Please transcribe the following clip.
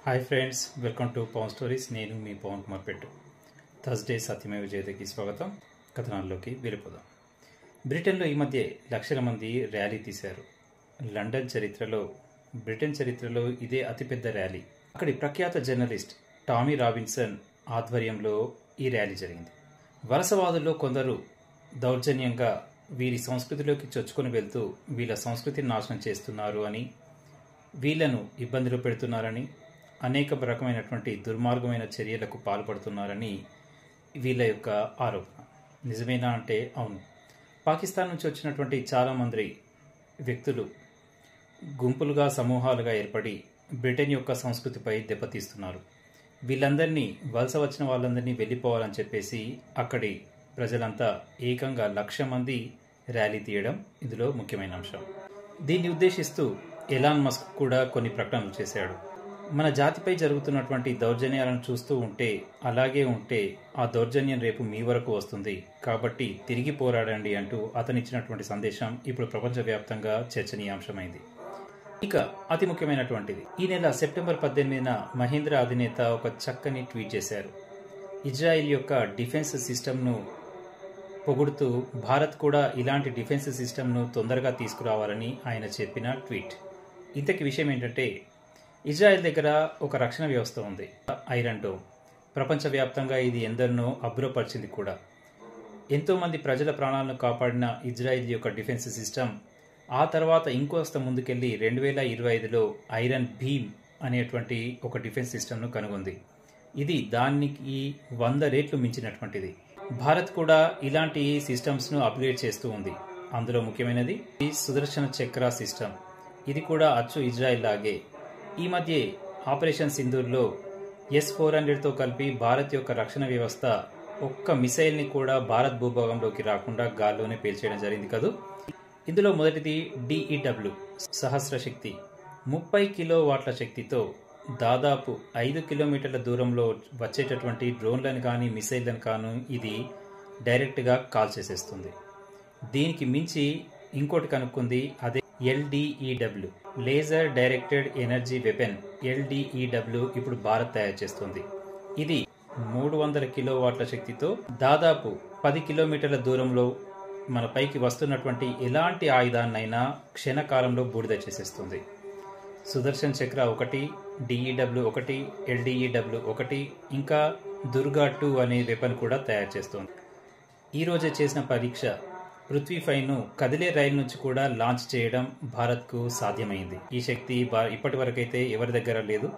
Hi friends, welcome to Pavan stories. నేను మీ పవన్ కుమార్ పెట్టు. థర్స్డే సత్యమేవ జయతకి స్వాగతం. కథనాల్లోకి వెళ్ళిపోదాం. బ్రిటన్లో ఈ మధ్య లక్షల మంది ర్యాలీ తీశారు. లండన్ చరిత్రలో, బ్రిటన్ చరిత్రలో ఇదే అతిపెద్ద ర్యాలీ. అక్కడి ప్రఖ్యాత జర్నలిస్ట్ టామీ రాబిన్సన్ ఆధ్వర్యంలో ఈ ర్యాలీ జరిగింది. వలసవాదుల్లో కొందరు దౌర్జన్యంగా వీరి సంస్కృతిలోకి చొచ్చుకొని వెళ్తూ వీళ్ళ సంస్కృతిని నాశనం చేస్తున్నారు అని, వీళ్లను ఇబ్బందులు పెడుతున్నారని, అనేక రకమైనటువంటి దుర్మార్గమైన చర్యలకు పాల్పడుతున్నారని వీళ్ళ యొక్క ఆరోపణ. నిజమేనా అంటే అవును. పాకిస్తాన్ నుంచి వచ్చినటువంటి చాలామంది వ్యక్తులు గుంపులుగా, సమూహాలుగా ఏర్పడి బ్రిటన్ యొక్క సంస్కృతిపై దెబ్బతీస్తున్నారు. వీళ్ళందరినీ, వలస వచ్చిన వాళ్ళందరినీ వెళ్ళిపోవాలని చెప్పేసి అక్కడి ప్రజలంతా ఏకంగా 1,00,000 మంది ర్యాలీ తీయడం ఇందులో ముఖ్యమైన అంశం. దీన్ని ఉద్దేశిస్తూ ఎలాన్ మస్క్ కూడా కొన్ని ప్రకటనలు చేశాడు. మన జాతిపై జరుగుతున్నటువంటి దౌర్జన్యాలను చూస్తూ ఉంటే, అలాగే ఉంటే ఆ దౌర్జన్యం రేపు మీ వరకు వస్తుంది, కాబట్టి తిరిగి పోరాడండి అంటూ అతనిచ్చినటువంటి సందేశం ఇప్పుడు ప్రపంచవ్యాప్తంగా చర్చనీయాంశమైంది. ఇక అతి ముఖ్యమైనటువంటిది, ఈ నెల సెప్టెంబర్ 18న మహీంద్ర అధినేత ఒక చక్కని ట్వీట్ చేశారు. ఇజ్రాయిల్ యొక్క డిఫెన్స్ సిస్టమ్ను పొగుడుతూ భారత్ కూడా ఇలాంటి డిఫెన్స్ సిస్టమ్ను తొందరగా తీసుకురావాలని ఆయన చెప్పిన ట్వీట్. ఇంతకీ విషయం ఏంటంటే, ఇజ్రాయెల్ దగ్గర ఒక రక్షణ వ్యవస్థ ఉంది, ఐరన్ డోమ్. ప్రపంచవ్యాప్తంగా ఇది ఎందరినో అబ్బురపరిచింది కూడా. ఎంతోమంది ప్రజల ప్రాణాలను కాపాడిన ఇజ్రాయిల్ యొక్క డిఫెన్స్ సిస్టమ్ ఆ తర్వాత ఇంకోస్త ముందుకెళ్లి 2025లో ఐరన్ భీమ్ అనేటువంటి ఒక డిఫెన్స్ సిస్టమ్ను కనుగొంది. ఇది దానికి 100 రెట్లు మించినటువంటిది. భారత్ కూడా ఇలాంటి సిస్టమ్స్ను అప్గ్రేడ్ చేస్తూ ఉంది. అందులో ముఖ్యమైనది ఈ సుదర్శన చక్ర సిస్టమ్. ఇది కూడా అచ్చు ఇజ్రాయిల్ లాగే. ఈ మధ్య ఆపరేషన్ సింధూర్లో S-400తో కలిపి భారత్ యొక్క రక్షణ వ్యవస్థ ఒక్క మిసైల్ని కూడా భారత్ భూభాగంలోకి రాకుండా గాల్లోనే పేల్చేయడం జరిగింది కదూ. ఇందులో మొదటిది DEW సహస్రశక్తి. 30 కిలోవాట్ల శక్తితో దాదాపు 5 కిలోమీటర్ల దూరంలో వచ్చేటటువంటి డ్రోన్లను కానీ, మిసైళ్లను కానీ ఇది డైరెక్ట్గా కాల్ చేసేస్తుంది. దీనికి మించి ఇంకోటి కనుక్కుంది, అదే LDEW, laser directed energy weapon. LDEW ఇప్పుడు భారత్ తయారు చేస్తుంది. ఇది 300 కిలోవాట్ల శక్తితో దాదాపు 10 కిలోమీటర్ల దూరంలో మన పైకి వస్తున్నటువంటి ఎలాంటి ఆయుధాన్నైనా క్షణకాలంలో బూడిద చేసేస్తుంది. సుదర్శన్ చక్ర 1, DEW 1, LDEW 1, ఇంకా దుర్గా 2 అనే వెపన్ కూడా తయారు చేస్తుంది. ఈరోజే చేసిన పరీక్ష పృథ్వీ-5ను కదిలే రైలు నుంచి కూడా లాంచ్ చేయడం భారత్కు సాధ్యమైంది. ఈ శక్తి ఇప్పటి వరకైతే ఎవరి దగ్గర లేదు.